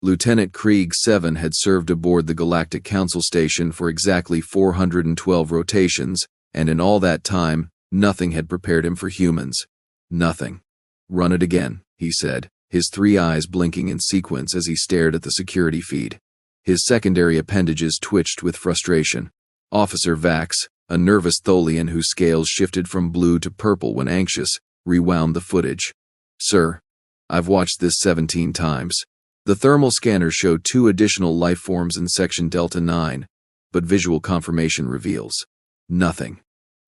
Lieutenant Kreeg 7 had served aboard the Galactic Council Station for exactly 412 rotations, and in all that time, nothing had prepared him for humans. Nothing. "Run it again," he said, his 3 eyes blinking in sequence as he stared at the security feed. His secondary appendages twitched with frustration. Officer Vax, a nervous Tholian whose scales shifted from blue to purple when anxious, rewound the footage. "Sir, I've watched this 17 times. The thermal scanner showed 2 additional life forms in Section Delta 9, but visual confirmation reveals nothing."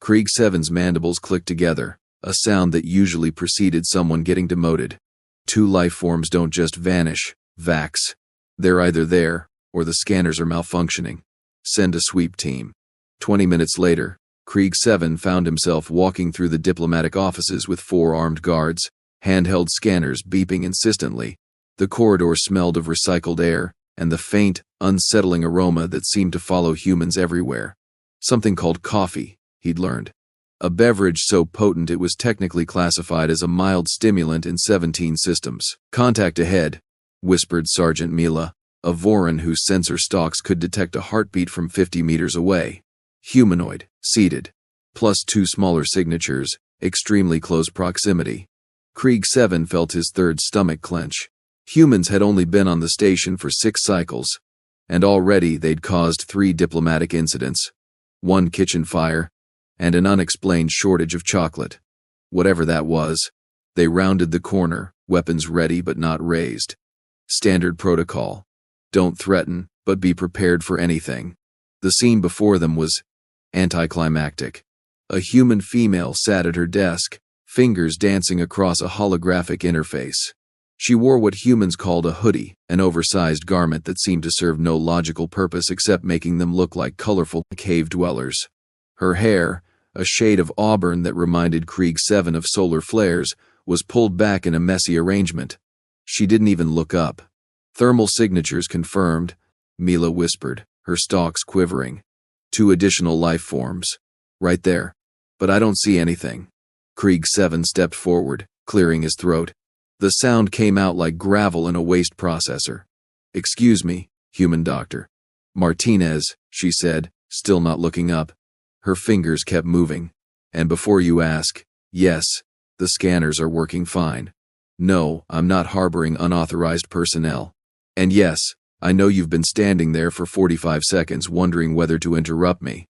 Kreeg 7's mandibles clicked together, a sound that usually preceded someone getting demoted. 2 life forms don't just vanish, Vax. They're either there, or the scanners are malfunctioning. Send a sweep team. 20 minutes later, Kreeg 7 found himself walking through the diplomatic offices with 4 armed guards, handheld scanners beeping insistently. The corridor smelled of recycled air, and the faint, unsettling aroma that seemed to follow humans everywhere. Something called coffee, he'd learned. A beverage so potent it was technically classified as a mild stimulant in 17 systems. "Contact ahead," whispered Sergeant Mila, a Voran whose sensor stalks could detect a heartbeat from 50 meters away. Humanoid, seated. Plus 2 smaller signatures, extremely close proximity. Kreeg 7 felt his 3rd stomach clench. Humans had only been on the station for 6 cycles, and already they'd caused 3 diplomatic incidents, 1 kitchen fire, and an unexplained shortage of chocolate. Whatever that was, they rounded the corner, weapons ready but not raised. Standard protocol. Don't threaten, but be prepared for anything. The scene before them was anticlimactic. A human female sat at her desk, fingers dancing across a holographic interface. She wore what humans called a hoodie, an oversized garment that seemed to serve no logical purpose except making them look like colorful cave dwellers. Her hair, a shade of auburn that reminded Kreeg 7 of solar flares, was pulled back in a messy arrangement. She didn't even look up. "Thermal signatures confirmed," Mila whispered, her stalks quivering. 2 additional life forms. Right there. But I don't see anything. Kreeg 7 stepped forward, clearing his throat. The sound came out like gravel in a waste processor. "Excuse me, human doctor." "Martinez," she said, still not looking up. Her fingers kept moving. "And before you ask, yes, the scanners are working fine. No, I'm not harboring unauthorized personnel. And yes, I know you've been standing there for 45 seconds wondering whether to interrupt me."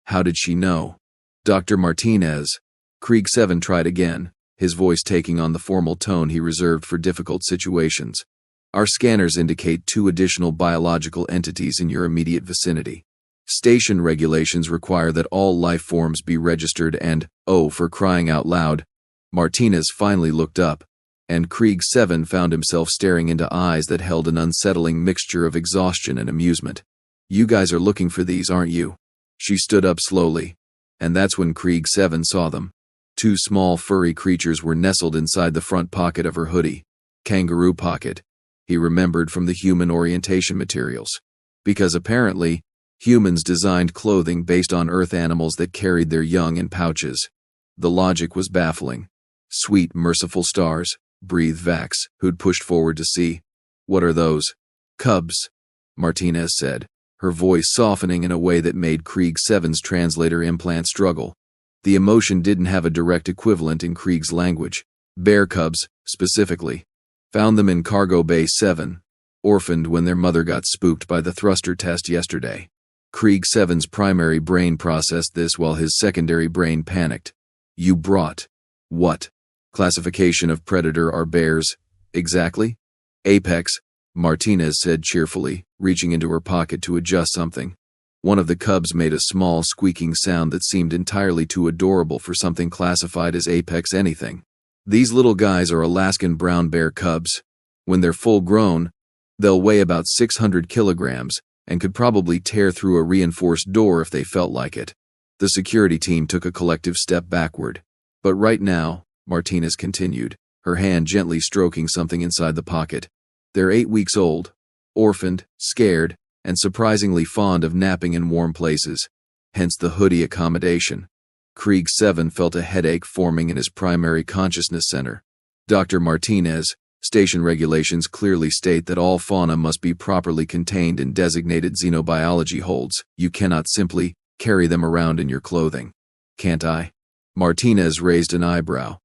How did she know? "Dr. Martinez." Kreeg 7 tried again, his voice taking on the formal tone he reserved for difficult situations. "Our scanners indicate 2 additional biological entities in your immediate vicinity. Station regulations require that all life forms be registered and, oh, for crying out loud." Martinez finally looked up, and Kreeg 7 found himself staring into eyes that held an unsettling mixture of exhaustion and amusement. "You guys are looking for these, aren't you?" She stood up slowly, and that's when Kreeg 7 saw them. 2 small furry creatures were nestled inside the front pocket of her hoodie. Kangaroo pocket, he remembered from the human orientation materials. Because apparently, humans designed clothing based on Earth animals that carried their young in pouches. The logic was baffling. "Sweet, merciful stars," breathed Vax, who'd pushed forward to see. "What are those?" "Cubs," Martinez said, her voice softening in a way that made Kreeg 7's translator implant struggle. The emotion didn't have a direct equivalent in Kreeg's language. "Bear cubs, specifically. Found them in Cargo Bay 7. Orphaned when their mother got spooked by the thruster test yesterday." Kreeg 7's primary brain processed this while his secondary brain panicked. "You brought what? Classification of predator are bears, exactly?" "Apex," Martinez said cheerfully, reaching into her pocket to adjust something. One of the cubs made a small squeaking sound that seemed entirely too adorable for something classified as Apex anything. "These little guys are Alaskan brown bear cubs. When they're full grown, they'll weigh about 600 kilograms and could probably tear through a reinforced door if they felt like it." The security team took a collective step backward. "But right now," Martinez continued, her hand gently stroking something inside the pocket, "they're 8 weeks old, orphaned, scared, and surprisingly fond of napping in warm places, hence the hoodie accommodation." Kreeg 7 felt a headache forming in his primary consciousness center. "Dr. Martinez," Station regulations clearly state that all fauna must be properly contained in designated xenobiology holds. You cannot simply carry them around in your clothing. Can't I? Martinez raised an eyebrow,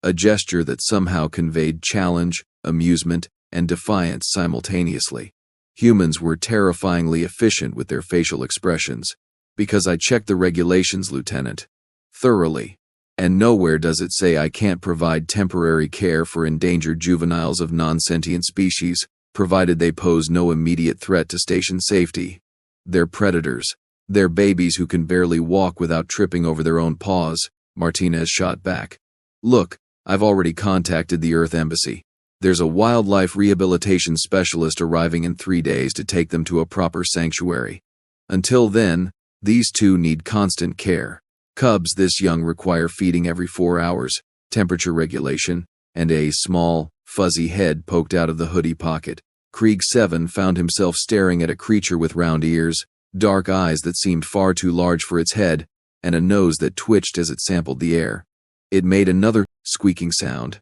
a gesture that somehow conveyed challenge, amusement, and defiance simultaneously. Humans were terrifyingly efficient with their facial expressions. Because I checked the regulations, Lieutenant. Thoroughly. And nowhere does it say I can't provide temporary care for endangered juveniles of non-sentient species, provided they pose no immediate threat to station safety. They're predators. They're babies who can barely walk without tripping over their own paws, Martinez shot back. Look, I've already contacted the Earth Embassy. There's a wildlife rehabilitation specialist arriving in 3 days to take them to a proper sanctuary. Until then, these two need constant care. Cubs this young require feeding every 4 hours, temperature regulation, and a small, fuzzy head poked out of the hoodie pocket. Kreeg 7 found himself staring at a creature with round ears, dark eyes that seemed far too large for its head, and a nose that twitched as it sampled the air. It made another squeaking sound.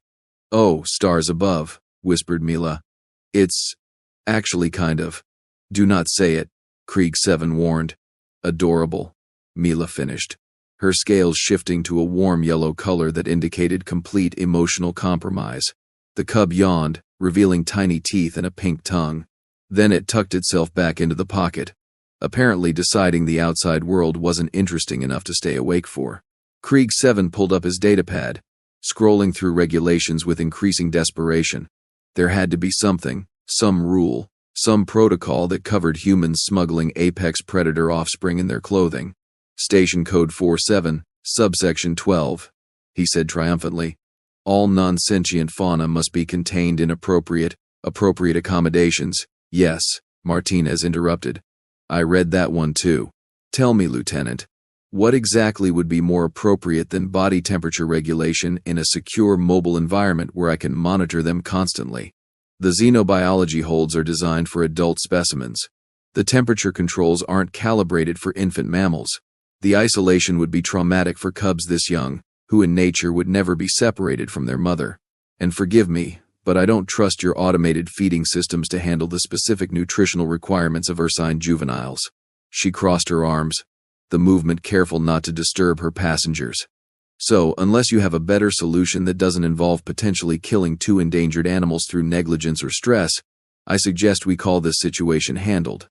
"Oh, stars above," whispered Mila. "It's actually kind of." "Do not say it," Kreeg 7 warned. "Adorable," Mila finished, her scales shifting to a warm yellow color that indicated complete emotional compromise. The cub yawned, revealing tiny teeth and a pink tongue. Then it tucked itself back into the pocket, apparently deciding the outside world wasn't interesting enough to stay awake for. Kreeg 7 pulled up his datapad, scrolling through regulations with increasing desperation. There had to be something, some rule, some protocol that covered humans smuggling apex predator offspring in their clothing. Station Code 47, Subsection 12, he said triumphantly. All non-sentient fauna must be contained in appropriate accommodations. Yes, Martinez interrupted. I read that one too. Tell me, Lieutenant, what exactly would be more appropriate than body temperature regulation in a secure mobile environment where I can monitor them constantly? The xenobiology holds are designed for adult specimens. The temperature controls aren't calibrated for infant mammals. The isolation would be traumatic for cubs this young, who in nature would never be separated from their mother. And forgive me, but I don't trust your automated feeding systems to handle the specific nutritional requirements of ursine juveniles. She crossed her arms, the movement careful not to disturb her passengers. So, unless you have a better solution that doesn't involve potentially killing 2 endangered animals through negligence or stress, I suggest we call this situation handled.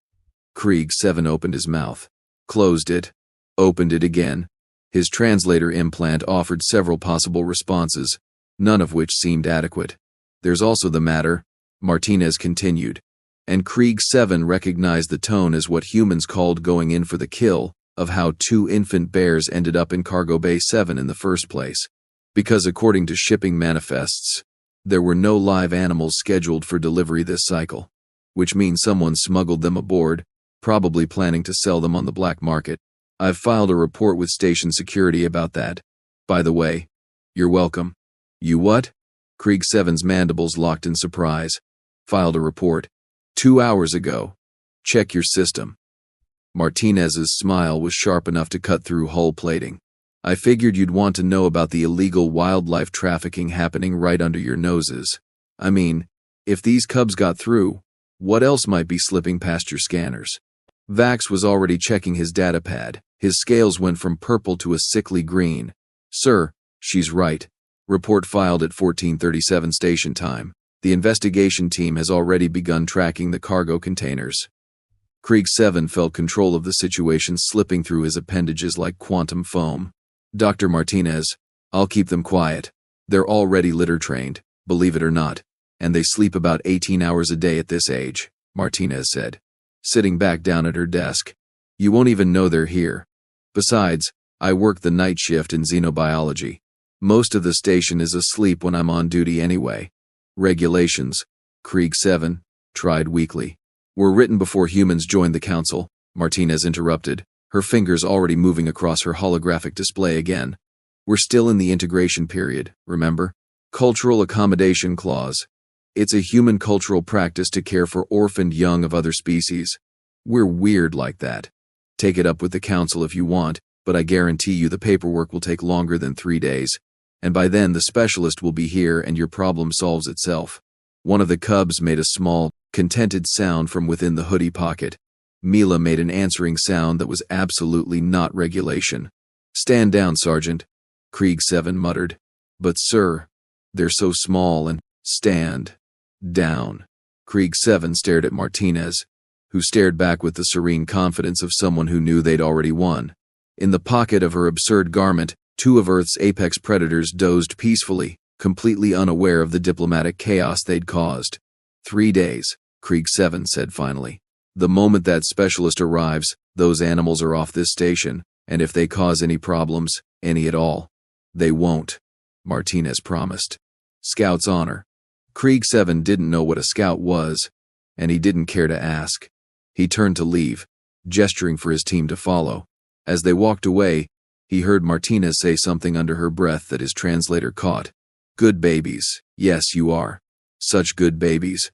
Kreeg 7 opened his mouth, closed it, opened it again. His translator implant offered several possible responses, none of which seemed adequate. There's also the matter, Martinez continued, and Kreeg 7 recognized the tone as what humans called going in for the kill, of how 2 infant bears ended up in Cargo Bay 7 in the first place. Because according to shipping manifests, there were no live animals scheduled for delivery this cycle, which means someone smuggled them aboard, probably planning to sell them on the black market. I've filed a report with station security about that. By the way, you're welcome. You what? Kreeg 7's mandibles locked in surprise. Filed a report. 2 hours ago. Check your system. Martinez's smile was sharp enough to cut through hull plating. I figured you'd want to know about the illegal wildlife trafficking happening right under your noses. I mean, if these cubs got through, what else might be slipping past your scanners? Vax was already checking his datapad. His scales went from purple to a sickly green. Sir, she's right. Report filed at 14:37 station time. The investigation team has already begun tracking the cargo containers. Kreeg 7 felt control of the situation slipping through his appendages like quantum foam. Dr. Martinez, I'll keep them quiet. They're already litter-trained, believe it or not, and they sleep about 18 hours a day at this age, Martinez said, sitting back down at her desk. You won't even know they're here. Besides, I work the night shift in xenobiology. Most of the station is asleep when I'm on duty anyway. Regulations, Kreeg 7 tried weakly, were written before humans joined the council, Martinez interrupted, her fingers already moving across her holographic display again. We're still in the integration period, remember? Cultural accommodation clause. It's a human cultural practice to care for orphaned young of other species. We're weird like that. Take it up with the council if you want, but I guarantee you the paperwork will take longer than 3 days, and by then the specialist will be here and your problem solves itself. One of the cubs made a small, contented sound from within the hoodie pocket. Mila made an answering sound that was absolutely not regulation. "Stand down, Sergeant," Kreeg 7 muttered. "But sir, they're so small and—" "Stand down." Kreeg 7 stared at Martinez, who stared back with the serene confidence of someone who knew they'd already won. In the pocket of her absurd garment, 2 of Earth's apex predators dozed peacefully, completely unaware of the diplomatic chaos they'd caused. 3 days, Kreeg 7 said finally. "The moment that specialist arrives, those animals are off this station, and if they cause any problems, any at all, they won't," Martinez promised. "Scout's honor." Kreeg 7 didn't know what a scout was, and he didn't care to ask. He turned to leave, gesturing for his team to follow. As they walked away, he heard Martinez say something under her breath that his translator caught. "Good babies. Yes, you are. Such good babies."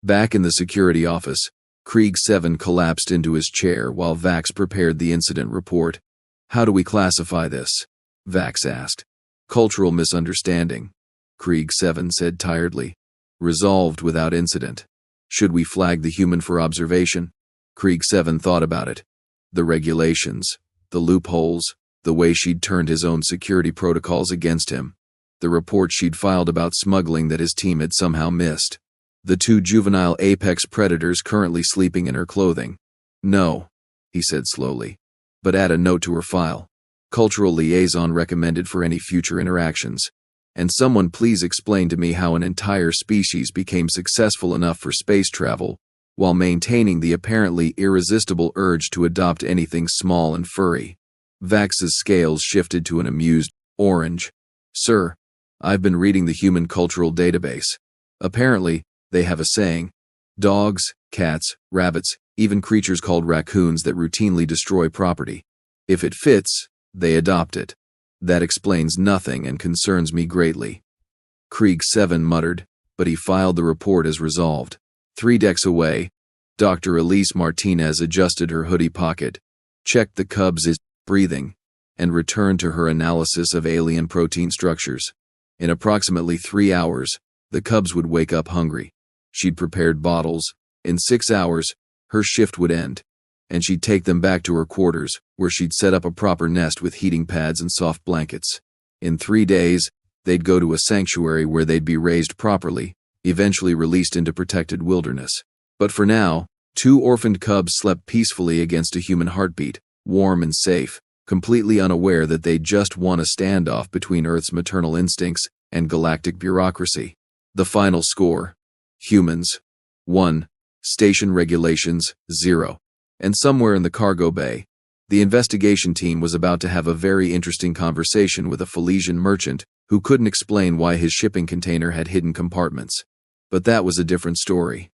Back in the security office, Kreeg 7 collapsed into his chair while Vax prepared the incident report. "How do we classify this?" Vax asked. "Cultural misunderstanding," Kreeg 7 said tiredly. "Resolved without incident. Should we flag the human for observation?" Kreeg 7 thought about it. The regulations, the loopholes, the way she'd turned his own security protocols against him, the report she'd filed about smuggling that his team had somehow missed, the 2 juvenile apex predators currently sleeping in her clothing. "No," he said slowly, "but add a note to her file. Cultural liaison recommended for any future interactions. And someone please explain to me how an entire species became successful enough for space travel while maintaining the apparently irresistible urge to adopt anything small and furry." Vax's scales shifted to an amused orange. "Sir, I've been reading the Human Cultural Database. Apparently, they have a saying: dogs, cats, rabbits, even creatures called raccoons that routinely destroy property. If it fits, they adopt it. That explains nothing and concerns me greatly." Kreeg 7 muttered, but he filed the report as resolved. 3 decks away, Dr. Elise Martinez adjusted her hoodie pocket, checked the cubs' breathing, and returned to her analysis of alien protein structures. In approximately 3 hours, the cubs would wake up hungry. She'd prepared bottles. In 6 hours, her shift would end, and she'd take them back to her quarters, where she'd set up a proper nest with heating pads and soft blankets. In 3 days, they'd go to a sanctuary where they'd be raised properly, eventually released into protected wilderness. But for now, 2 orphaned cubs slept peacefully against a human heartbeat, warm and safe, completely unaware that they'd just won a standoff between Earth's maternal instincts and galactic bureaucracy. The final score: humans, 1, station regulations, 0. And somewhere in the cargo bay, the investigation team was about to have a very interesting conversation with a Philesian merchant who couldn't explain why his shipping container had hidden compartments. But that was a different story.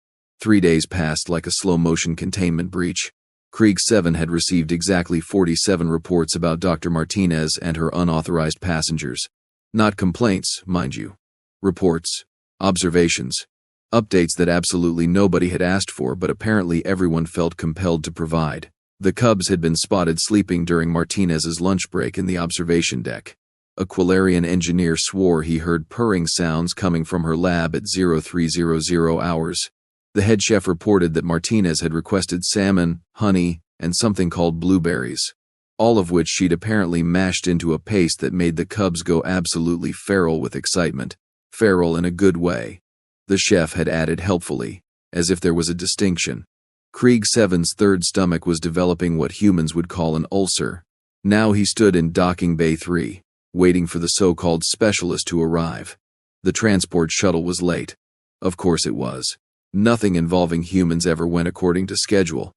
3 days passed like a slow-motion containment breach. Kreeg 7 had received exactly 47 reports about Dr. Martinez and her unauthorized passengers. Not complaints, mind you. Reports, observations, updates that absolutely nobody had asked for but apparently everyone felt compelled to provide. The cubs had been spotted sleeping during Martinez's lunch break in the observation deck. A Quilarian engineer swore he heard purring sounds coming from her lab at 0300 hours. The head chef reported that Martinez had requested salmon, honey, and something called blueberries, all of which she'd apparently mashed into a paste that made the cubs go absolutely feral with excitement. Feral in a good way. The chef had added helpfully, as if there was a distinction. Kreeg 7's third stomach was developing what humans would call an ulcer. Now he stood in docking bay 3, waiting for the so-called specialist to arrive. The transport shuttle was late. Of course it was. Nothing involving humans ever went according to schedule.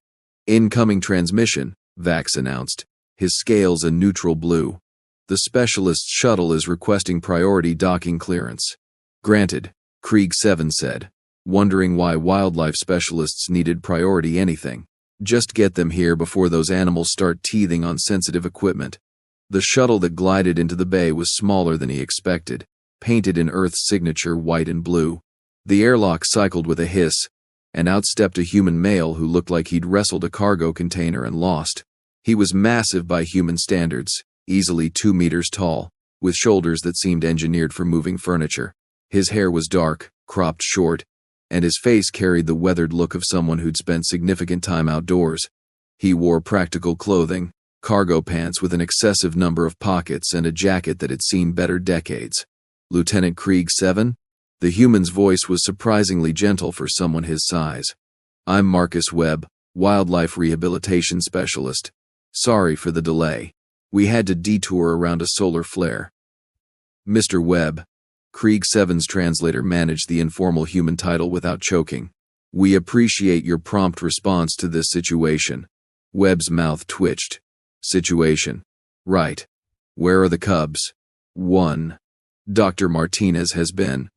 "Incoming transmission," Vax announced, his scales a neutral blue. "The specialist's shuttle is requesting priority docking clearance." "Granted," Kreeg 7 said, wondering why wildlife specialists needed priority anything. "Just get them here before those animals start teething on sensitive equipment." The shuttle that glided into the bay was smaller than he expected, painted in Earth's signature white and blue. The airlock cycled with a hiss, and out stepped a human male who looked like he'd wrestled a cargo container and lost. He was massive by human standards, easily 2 meters tall, with shoulders that seemed engineered for moving furniture. His hair was dark, cropped short, and his face carried the weathered look of someone who'd spent significant time outdoors. He wore practical clothing, cargo pants with an excessive number of pockets, and a jacket that had seen better decades. Lieutenant Kreeg 7? The human's voice was surprisingly gentle for someone his size. I'm Marcus Webb, wildlife rehabilitation specialist. Sorry for the delay. We had to detour around a solar flare. Mr. Webb, Kreeg 7's translator managed the informal human title without choking. We appreciate your prompt response to this situation. Webb's mouth twitched. Situation. Right. Where are the cubs? 1. Doctor Martinez has been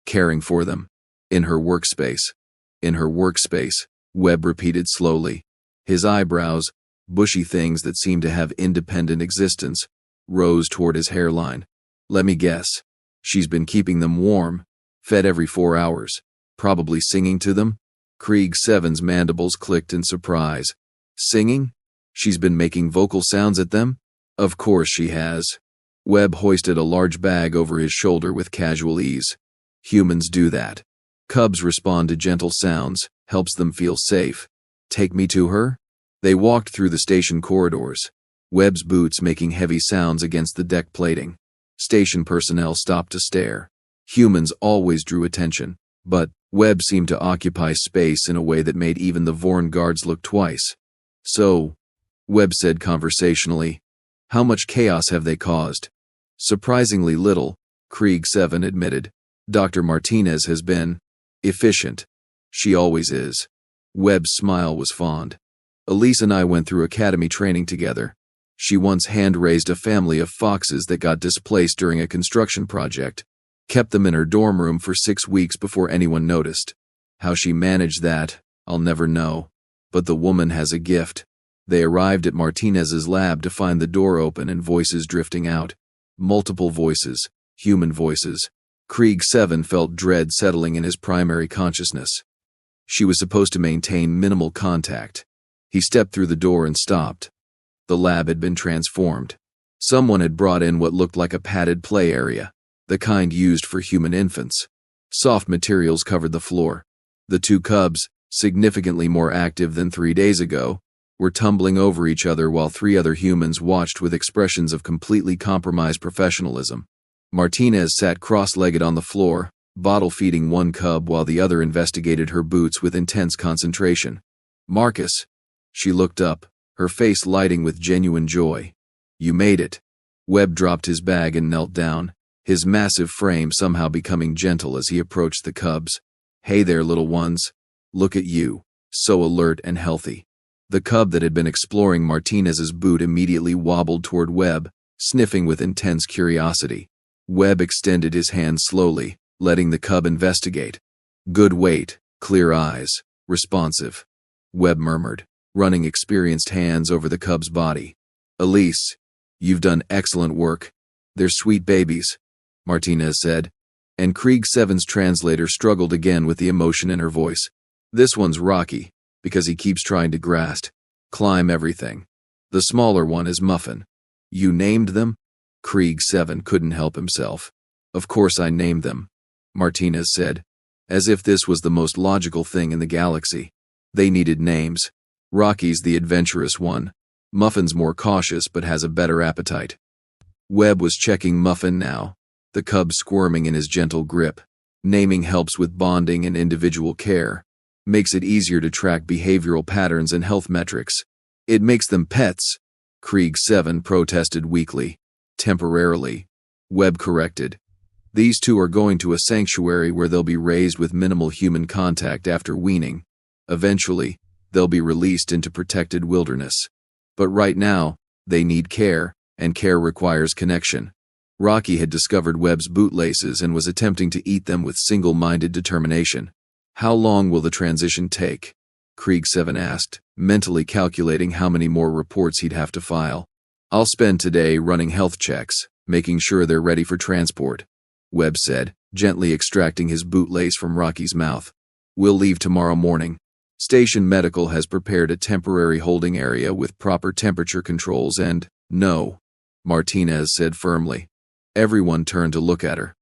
caring for them. In her workspace. In her workspace, Webb repeated slowly. His eyebrows, bushy things that seemed to have independent existence, rose toward his hairline. Let me guess. She's been keeping them warm, fed every 4 hours, probably singing to them? Kreeg 7's mandibles clicked in surprise. Singing? She's been making vocal sounds at them? Of course she has. Webb hoisted a large bag over his shoulder with casual ease. Humans do that. Cubs respond to gentle sounds, helps them feel safe. Take me to her? They walked through the station corridors, Webb's boots making heavy sounds against the deck plating. Station personnel stopped to stare. Humans always drew attention, but Webb seemed to occupy space in a way that made even the Vorn guards look twice. So, Webb said conversationally, how much chaos have they caused? Surprisingly little, Kreeg 7 admitted. Dr. Martinez has been efficient. She always is. Webb's smile was fond. Elise and I went through academy training together. She once hand-raised a family of foxes that got displaced during a construction project, kept them in her dorm room for 6 weeks before anyone noticed. How she managed that, I'll never know. But the woman has a gift. They arrived at Martinez's lab to find the door open and voices drifting out. Multiple voices, human voices. Kreeg 7 felt dread settling in his primary consciousness. She was supposed to maintain minimal contact. He stepped through the door and stopped. The lab had been transformed. Someone had brought in what looked like a padded play area, the kind used for human infants. Soft materials covered the floor. The 2 cubs, significantly more active than 3 days ago, were tumbling over each other while 3 other humans watched with expressions of completely compromised professionalism. Martinez sat cross-legged on the floor, bottle-feeding one cub while the other investigated her boots with intense concentration. Marcus. She looked up, her face lighting with genuine joy. You made it. Webb dropped his bag and knelt down, his massive frame somehow becoming gentle as he approached the cubs. Hey there, little ones. Look at you, so alert and healthy. The cub that had been exploring Martinez's boot immediately wobbled toward Webb, sniffing with intense curiosity. Webb extended his hand slowly, letting the cub investigate. Good weight, clear eyes, responsive. Webb murmured, running experienced hands over the cub's body. Elise, you've done excellent work. They're sweet babies, Martinez said, and Kreeg 7's translator struggled again with the emotion in her voice. This one's Rocky, because he keeps trying to climb everything. The smaller one is Muffin. You named them? Kreeg 7 couldn't help himself. Of course I named them, Martinez said, as if this was the most logical thing in the galaxy. They needed names. Rocky's the adventurous one. Muffin's more cautious but has a better appetite. Webb was checking Muffin now, the cub squirming in his gentle grip. Naming helps with bonding and individual care. Makes it easier to track behavioral patterns and health metrics. It makes them pets, Kreeg 7 protested weakly. Temporarily, Webb corrected. These 2 are going to a sanctuary where they'll be raised with minimal human contact after weaning. Eventually, they'll be released into protected wilderness. But right now, they need care, and care requires connection. Rocky had discovered Webb's bootlaces and was attempting to eat them with single-minded determination. How long will the transition take? Kreeg 7 asked, mentally calculating how many more reports he'd have to file. I'll spend today running health checks, making sure they're ready for transport, Webb said, gently extracting his bootlace from Rocky's mouth. We'll leave tomorrow morning. Station Medical has prepared a temporary holding area with proper temperature controls and, no, Martinez said firmly. Everyone turned to look at her.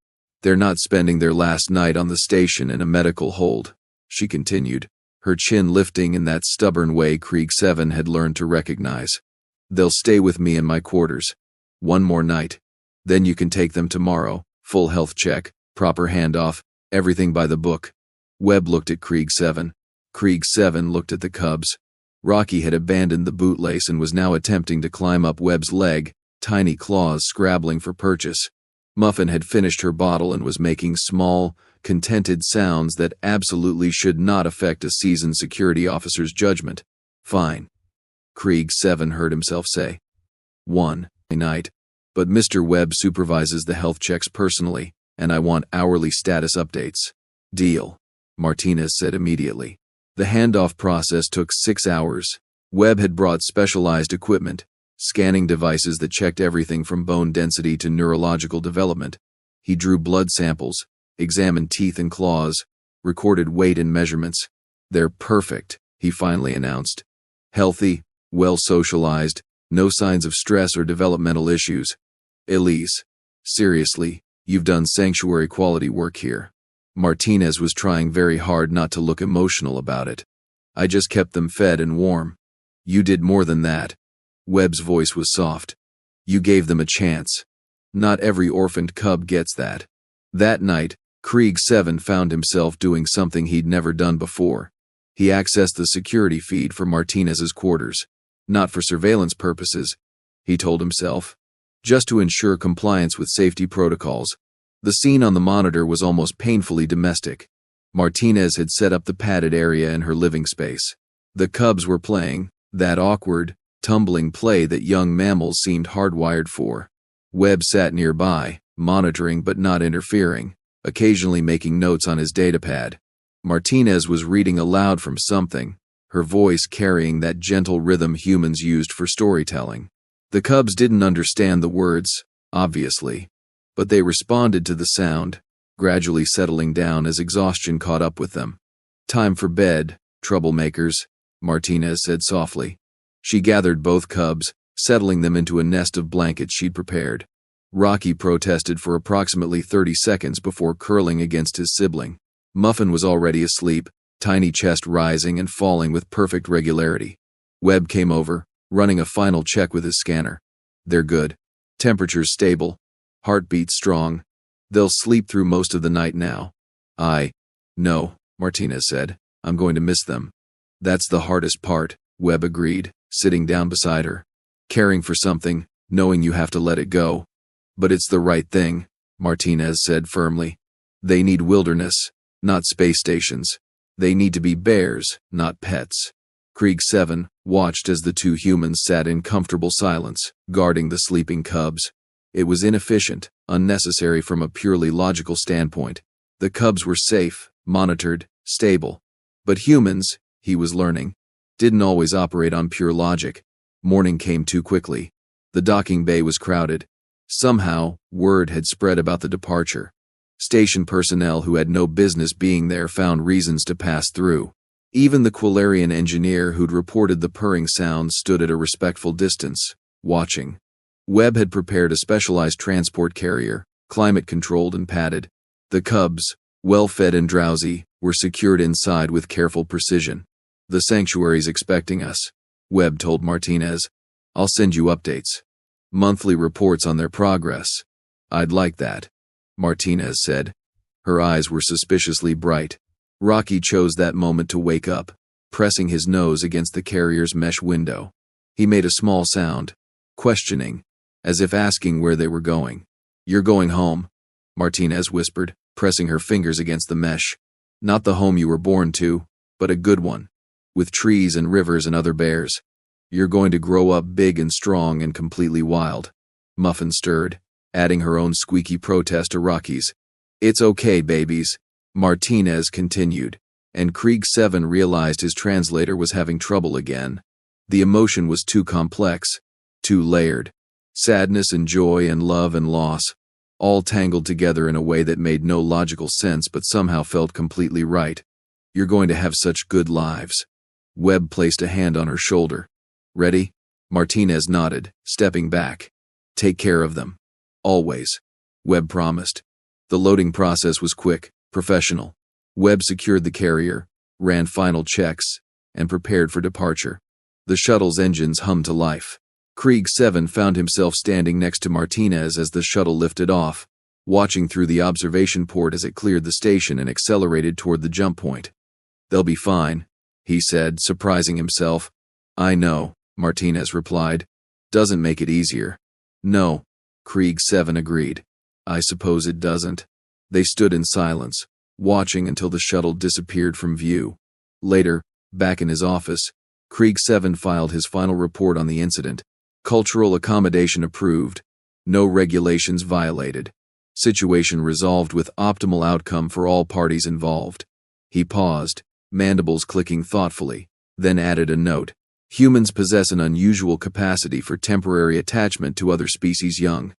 They're not spending their last night on the station in a medical hold, she continued, her chin lifting in that stubborn way Kreeg 7 had learned to recognize. They'll stay with me in my quarters. One more night. Then you can take them tomorrow, full health check, proper handoff, everything by the book. Webb looked at Kreeg 7. Kreeg 7 looked at the cubs. Rocky had abandoned the bootlace and was now attempting to climb up Webb's leg, tiny claws scrabbling for purchase. Muffin had finished her bottle and was making small, contented sounds that absolutely should not affect a seasoned security officer's judgment. Fine. Kreeg 7 heard himself say. One night. But Mr. Webb supervises the health checks personally, and I want hourly status updates. Deal, Martinez said immediately. The handoff process took 6 hours. Webb had brought specialized equipment, scanning devices that checked everything from bone density to neurological development. He drew blood samples, examined teeth and claws, recorded weight and measurements. They're perfect, he finally announced. Healthy, well socialized, no signs of stress or developmental issues. Elise, seriously, you've done sanctuary quality work here. Martinez was trying very hard not to look emotional about it. I just kept them fed and warm. You did more than that. Webb's voice was soft. You gave them a chance. Not every orphaned cub gets that. That night, Kreeg 7 found himself doing something he'd never done before. He accessed the security feed for Martinez's quarters. Not for surveillance purposes, he told himself. Just to ensure compliance with safety protocols. The scene on the monitor was almost painfully domestic. Martinez had set up the padded area in her living space. The cubs were playing, that awkward, tumbling play that young mammals seemed hardwired for. Webb sat nearby, monitoring but not interfering, occasionally making notes on his datapad. Martinez was reading aloud from something, her voice carrying that gentle rhythm humans used for storytelling. The cubs didn't understand the words, obviously, but they responded to the sound, gradually settling down as exhaustion caught up with them. Time for bed, troublemakers, Martinez said softly. She gathered both cubs, settling them into a nest of blankets she'd prepared. Rocky protested for approximately 30 seconds before curling against his sibling. Muffin was already asleep, tiny chest rising and falling with perfect regularity. Webb came over, running a final check with his scanner. They're good. Temperature's stable. Heartbeat strong. They'll sleep through most of the night now. No, Martinez said. I'm going to miss them. That's the hardest part, Webb agreed, sitting down beside her. Caring for something, knowing you have to let it go. But it's the right thing, Martinez said firmly. They need wilderness, not space stations. They need to be bears, not pets. Kreeg 7 watched as the two humans sat in comfortable silence, guarding the sleeping cubs. It was inefficient, unnecessary from a purely logical standpoint. The cubs were safe, monitored, stable. But humans, he was learning, didn't always operate on pure logic. Morning came too quickly. The docking bay was crowded. Somehow, word had spread about the departure. Station personnel who had no business being there found reasons to pass through. Even the Quillarian engineer who'd reported the purring sounds stood at a respectful distance, watching. Webb had prepared a specialized transport carrier, climate-controlled and padded. The cubs, well-fed and drowsy, were secured inside with careful precision. The sanctuary's expecting us, Webb told Martinez. I'll send you updates. Monthly reports on their progress. I'd like that, Martinez said. Her eyes were suspiciously bright. Rocky chose that moment to wake up, pressing his nose against the carrier's mesh window. He made a small sound, questioning, as if asking where they were going. You're going home, Martinez whispered, pressing her fingers against the mesh. Not the home you were born to, but a good one, with trees and rivers and other bears. You're going to grow up big and strong and completely wild. Muffin stirred, adding her own squeaky protest to Rocky's. It's okay, babies, Martinez continued, and Kreeg 7 realized his translator was having trouble again. The emotion was too complex, too layered. Sadness and joy and love and loss, all tangled together in a way that made no logical sense but somehow felt completely right. You're going to have such good lives. Webb placed a hand on her shoulder. Ready? Martinez nodded, stepping back. Take care of them. Always, Webb promised. The loading process was quick, professional. Webb secured the carrier, ran final checks, and prepared for departure. The shuttle's engines hummed to life. Kreeg 7 found himself standing next to Martinez as the shuttle lifted off, watching through the observation port as it cleared the station and accelerated toward the jump point. "They'll be fine," he said, surprising himself. "I know," Martinez replied. "Doesn't make it easier." "No," Kreeg 7 agreed. "I suppose it doesn't." They stood in silence, watching until the shuttle disappeared from view. Later, back in his office, Kreeg 7 filed his final report on the incident. Cultural accommodation approved. No regulations violated. Situation resolved with optimal outcome for all parties involved. He paused, mandibles clicking thoughtfully, then added a note. Humans possess an unusual capacity for temporary attachment to other species young.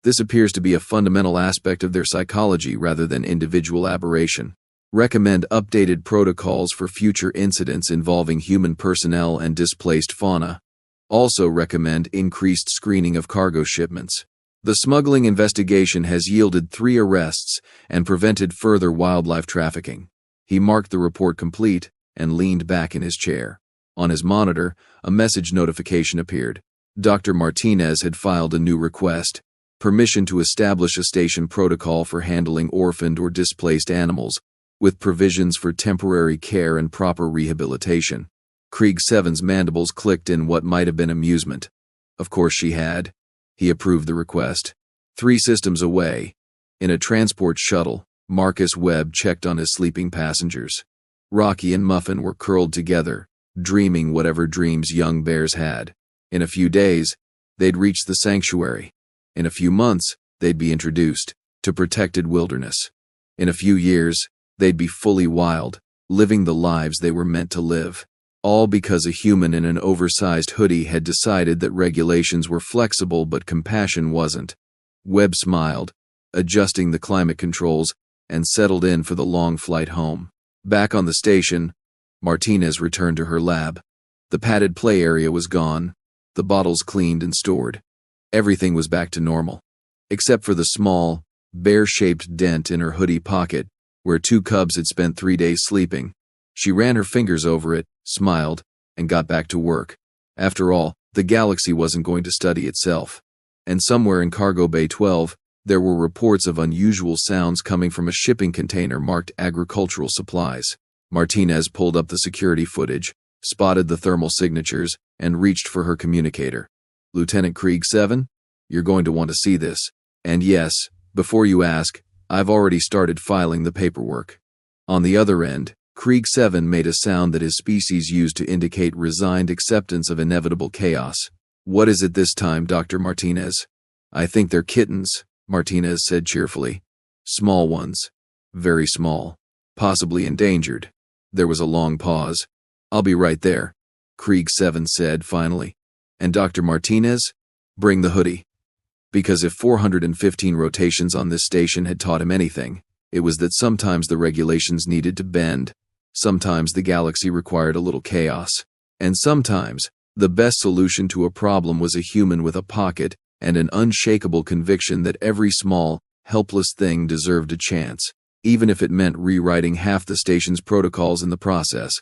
This appears to be a fundamental aspect of their psychology rather than individual aberration. Recommend updated protocols for future incidents involving human personnel and displaced fauna. Also recommend increased screening of cargo shipments. The smuggling investigation has yielded 3 arrests and prevented further wildlife trafficking. He marked the report complete and leaned back in his chair. On his monitor, a message notification appeared. Dr. Martinez had filed a new request. Permission to establish a station protocol for handling orphaned or displaced animals, with provisions for temporary care and proper rehabilitation. Kreeg 7's mandibles clicked in what might have been amusement. Of course she had. He approved the request. 3 systems away, in a transport shuttle, Marcus Webb checked on his sleeping passengers. Rocky and Muffin were curled together, dreaming whatever dreams young bears had. In a few days, they'd reach the sanctuary. In a few months, they'd be introduced to protected wilderness. In a few years, they'd be fully wild, living the lives they were meant to live. All because a human in an oversized hoodie had decided that regulations were flexible but compassion wasn't. Webb smiled, adjusting the climate controls, and settled in for the long flight home. Back on the station, Martinez returned to her lab. The padded play area was gone, the bottles cleaned and stored. Everything was back to normal, except for the small, bear-shaped dent in her hoodie pocket, where 2 cubs had spent 3 days sleeping. She ran her fingers over it, smiled, and got back to work. After all, the galaxy wasn't going to study itself. And somewhere in Cargo Bay 12, there were reports of unusual sounds coming from a shipping container marked agricultural supplies. Martinez pulled up the security footage, spotted the thermal signatures, and reached for her communicator. "Lieutenant Kreeg 7? You're going to want to see this. And yes, before you ask, I've already started filing the paperwork." On the other end, Kreeg 7 made a sound that his species used to indicate resigned acceptance of inevitable chaos. "What is it this time, Dr. Martinez?" "I think they're kittens," Martinez said cheerfully. "Small ones. Very small. Possibly endangered." There was a long pause. "I'll be right there," Kreeg 7 said finally. "And Dr. Martinez, bring the hoodie." Because if 415 rotations on this station had taught him anything, it was that sometimes the regulations needed to bend, sometimes the galaxy required a little chaos, and sometimes the best solution to a problem was a human with a pocket and an unshakable conviction that every small, helpless thing deserved a chance, even if it meant rewriting half the station's protocols in the process.